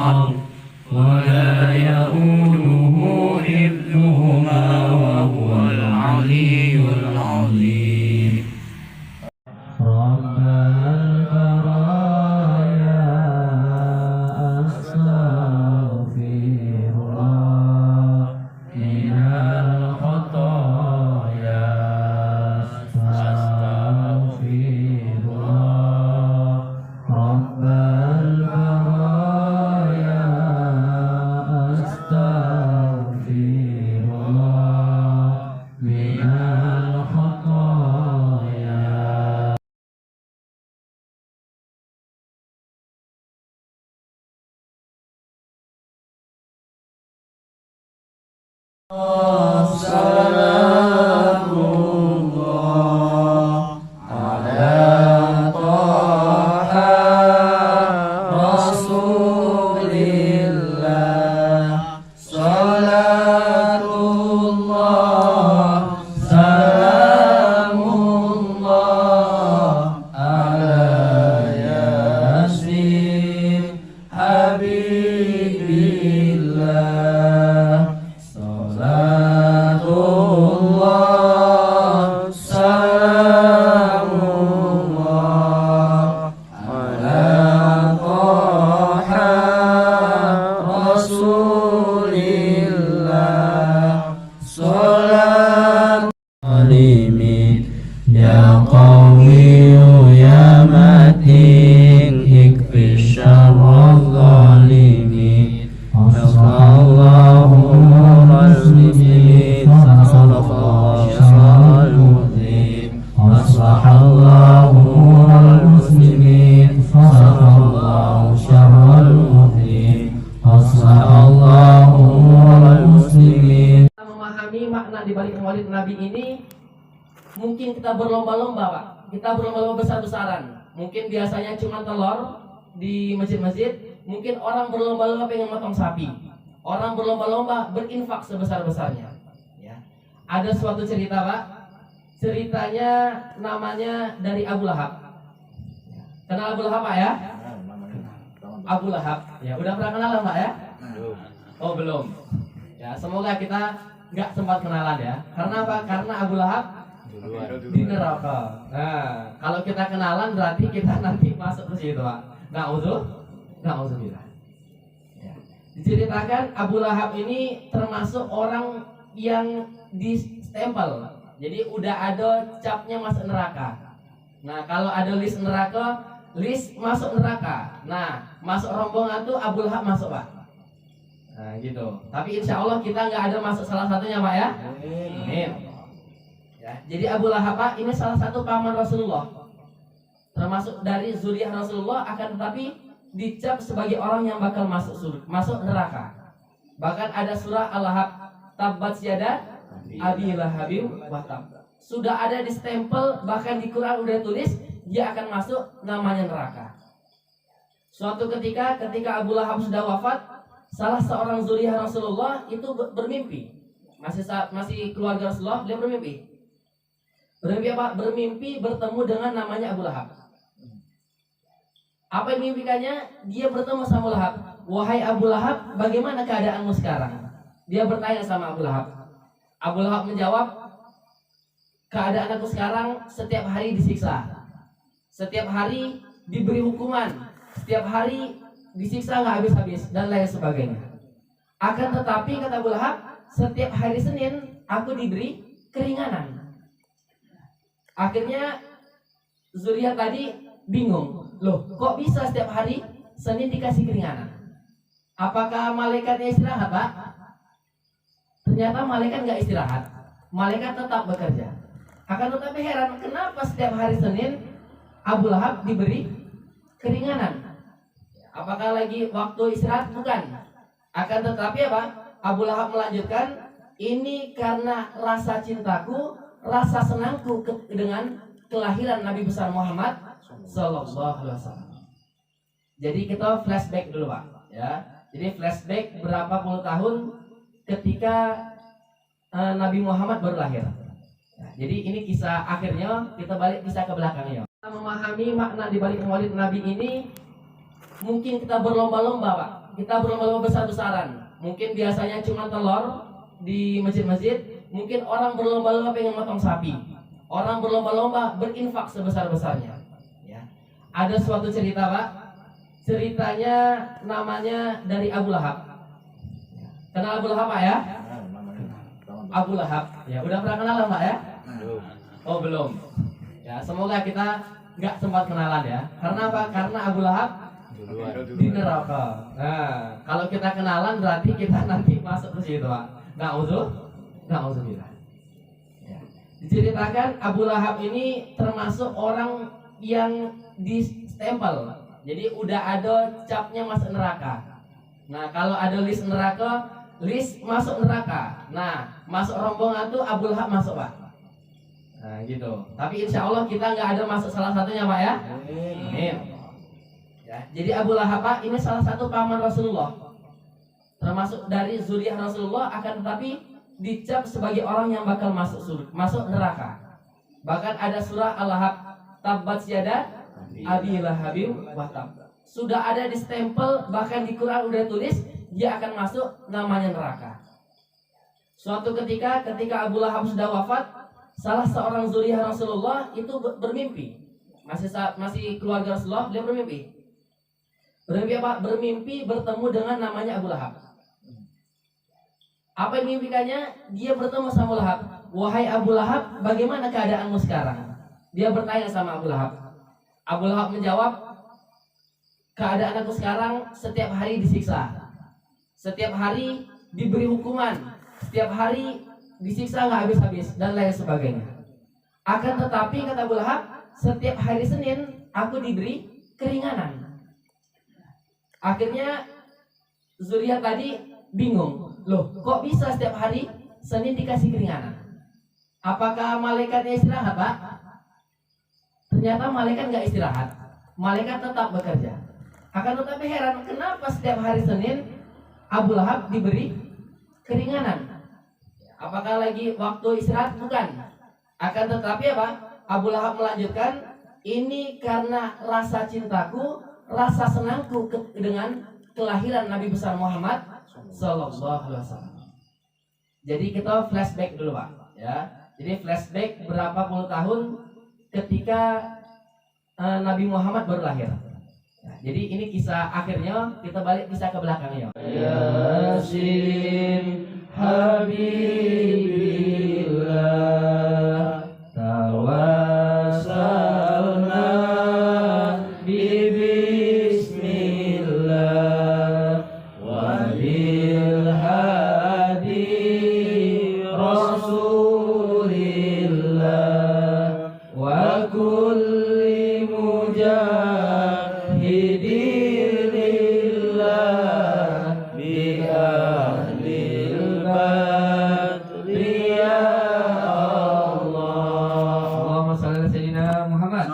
العظيم ولا يؤوده حفظهما وهو العلي العظيم رب البرايا أستغفر الله من الخطايا أستغفر الله رب البرايا أستغفر الله من الخطايا سلام الله على طه رسول الله صلاة الله سلام الله على ياسين حبيب الله صلاة الله سلام الله على طه رسول الله صلاة الظالمين يا قوي يا متين اكفي شر الظالمين أصلح الله أمور المسلمين صرف الله شر المؤذين أصلح الله أمور المسلمين صرف الله شر المؤذين أصلح الله أمور المسلمين. Memahami makna di balik maulid Nabi ini, mungkin kita berlomba-lomba, Pak. Kita berlomba-lomba besar-besaran. Mungkin biasanya cuma telur di masjid-masjid, mungkin orang berlomba-lomba pengen motong sapi. Orang berlomba-lomba berinfak sebesar-besarnya. Ya. Ada suatu cerita, Pak. Ceritanya namanya dari Abu Lahab. Kenal Abu Lahab, Pak ya? Abu Lahab. Ya, udah pernah kenalan, Pak ya? Oh, belum. Ya, semoga kita nggak sempat kenalan ya. Karena apa? Karena Abu Lahab di neraka. Nah, kalau kita kenalan berarti kita nanti masuk ke situ, Pak. Na'udzubillah. Ya. Diceritakan Abu Lahab ini termasuk orang yang distempel. Jadi udah ada capnya masuk neraka. Nah, kalau ada list neraka, list masuk neraka. Nah, masuk rombongan tuh Abu Lahab masuk, Pak. Nah, gitu. Tapi insya Allah kita nggak ada masuk salah satunya, Pak ya. Amin. Ya, jadi Abu Lahab, Pak, ini salah satu paman Rasulullah. Termasuk dari zuriyah Rasulullah, akan tetapi dicap sebagai orang yang bakal masuk neraka. Bahkan ada surah Al-Lahab, tabbat yada abi lahabin wa tab. Sudah ada di stempel, bahkan di Quran udah tulis dia akan masuk namanya neraka. Suatu ketika Abu Lahab sudah wafat, salah seorang zuriyah Rasulullah itu bermimpi. Masih keluarga Rasulullah, dia bermimpi. Bermimpi apa? Bermimpi bertemu dengan namanya Abu Lahab. Apa yang mimpikannya? Dia bertemu sama Abu Lahab. Wahai Abu Lahab, bagaimana keadaanmu sekarang? Dia bertanya sama Abu Lahab. Abu Lahab menjawab, keadaan aku sekarang setiap hari disiksa, setiap hari diberi hukuman, setiap hari disiksa nggak habis-habis dan lain sebagainya. Akan tetapi kata Abu Lahab, setiap hari Senin aku diberi keringanan. Akhirnya zuriyah tadi bingung, loh kok bisa setiap hari Senin dikasih keringanan? Apakah malaikatnya istirahat, Pak? Ternyata malaikat nggak istirahat, malaikat tetap bekerja. Akan tetapi heran, kenapa setiap hari Senin Abu Lahab diberi keringanan? Apakah lagi waktu istirahat? Bukan. Akan tetapi apa? Abu Lahab melanjutkan, ini karena rasa cintaku, rasa senangku dengan kelahiran Nabi besar Muhammad Sallallahu Alaihi Wasallam. Jadi kita flashback dulu, Pak. Ya. Jadi flashback berapa puluh tahun ketika Nabi Muhammad baru lahir. Nah, jadi ini kisah akhirnya, kita balik kisah ke belakangnya. Kita memahami makna di balik maulid Nabi ini, mungkin kita berlomba-lomba, Pak. kita berlomba-lomba besar-besaran. Mungkin biasanya cuma telur di masjid-masjid, mungkin orang berlomba-lomba pengen motong sapi. Orang berlomba-lomba berinfak sebesar-besarnya. Ya. Ada suatu cerita, Pak. Ceritanya namanya dari Abu Lahab. Kenal Abu Lahab, Pak ya? Abu Lahab. Ya, udah pernah kenalan, Pak ya? Oh, belum. Ya, semoga kita nggak sempat kenalan ya. Karena apa? Karena Abu Lahab di neraka. Nah, kalau kita kenalan berarti kita nanti masuk ke situ, Pak. Na'udzubillah. Ya. Diceritakan Abu Lahab ini termasuk orang yang distempel. Jadi udah ada capnya masuk neraka. Nah, kalau ada list neraka, list masuk neraka. Nah, masuk rombongan tuh Abu Lahab masuk, Pak. Nah, gitu. Tapi insya Allah kita nggak ada masuk salah satunya, Pak ya. Amin. Ya, jadi Abu Lahab, Pak, ini salah satu paman Rasulullah. Termasuk dari zuriyah Rasulullah, akan tetapi dicap sebagai orang yang bakal masuk neraka. Bahkan ada surah Al-Lahab, Tabbat yada Abi Lahabin wa tab. Sudah ada di stempel, bahkan di Quran udah tulis dia akan masuk namanya neraka. Suatu ketika Abu Lahab sudah wafat, salah seorang zuriyah Rasulullah itu bermimpi. Masih keluarga Rasulullah, dia bermimpi. Bermimpi apa? Bermimpi bertemu dengan namanya Abu Lahab. Apa yang dimimpikannya? Dia bertemu sama Abu Lahab. Wahai Abu Lahab, bagaimana keadaanmu sekarang? Dia bertanya sama Abu Lahab. Abu Lahab menjawab, keadaan aku sekarang setiap hari disiksa, setiap hari diberi hukuman, setiap hari disiksa nggak habis-habis dan lain sebagainya. Akan tetapi kata Abu Lahab, setiap hari Senin aku diberi keringanan. Akhirnya zuriat tadi bingung, loh kok bisa setiap hari Senin dikasih keringanan? Apakah malaikatnya istirahat, Pak? Ternyata malaikat nggak istirahat, malaikat tetap bekerja. Akan tetapi heran, kenapa setiap hari Senin Abu Lahab diberi keringanan? Apakah lagi waktu istirahat? Bukan. Akan tetapi apa? Abu Lahab melanjutkan, ini karena rasa cintaku, rasa senangku dengan kelahiran Nabi besar Muhammad Sallallahu Alaihi Wasallam. Jadi kita flashback dulu, Pak. Ya. Jadi flashback berapa puluh tahun ketika Nabi Muhammad baru lahir. Nah, jadi ini kisah akhirnya, kita balik kisah ke belakangnya. Yasin Habibillah tawassalna bi bismillah wa bil hadi rasulillah wa kulli mujahidin lillah bi ahlil badri ya Allah. Allahumma shalli ala sayyidina Muhammad.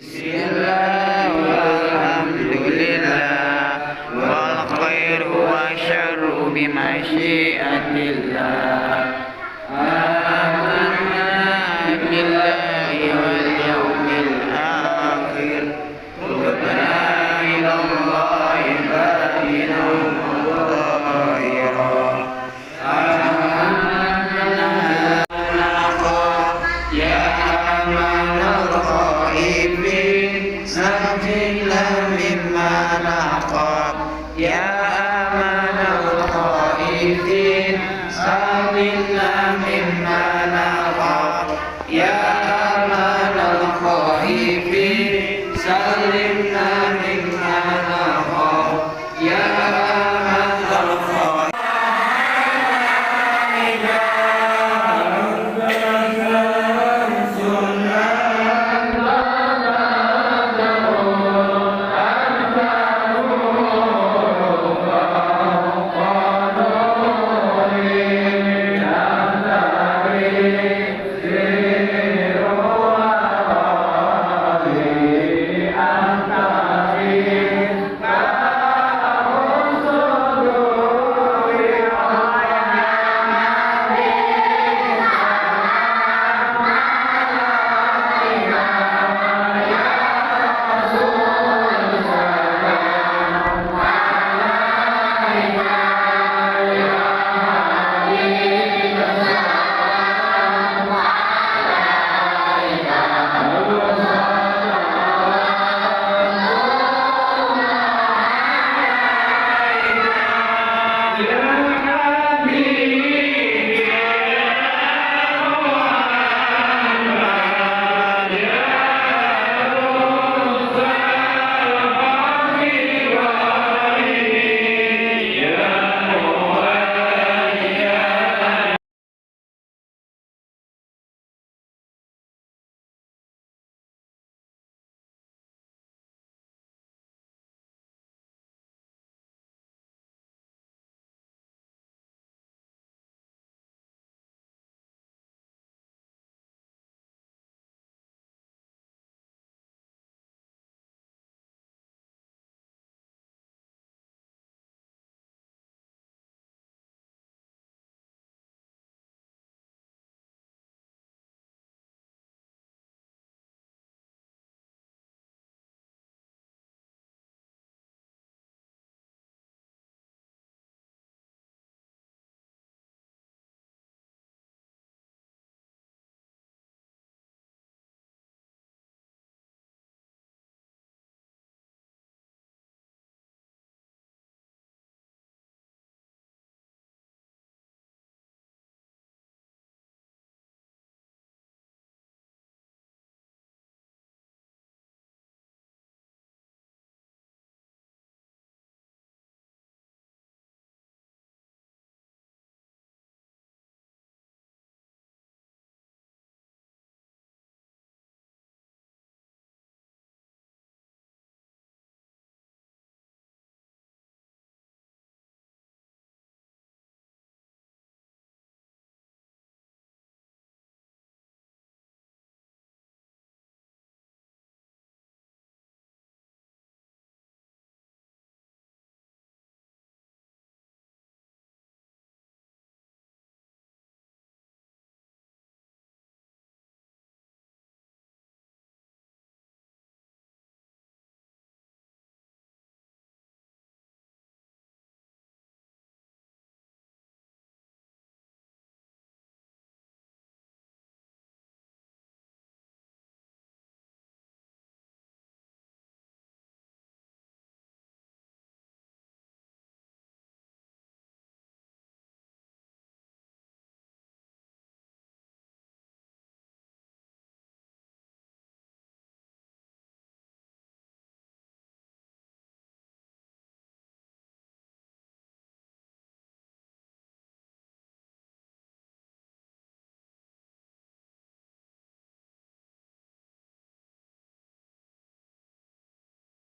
Bismillah walhamdulillah wal khairu wa syarru bimasyiatillah. Amanna billahi wal yawmil akhir. Tubna ilallahi batinun dhahira. Ya amanal khaifin sabil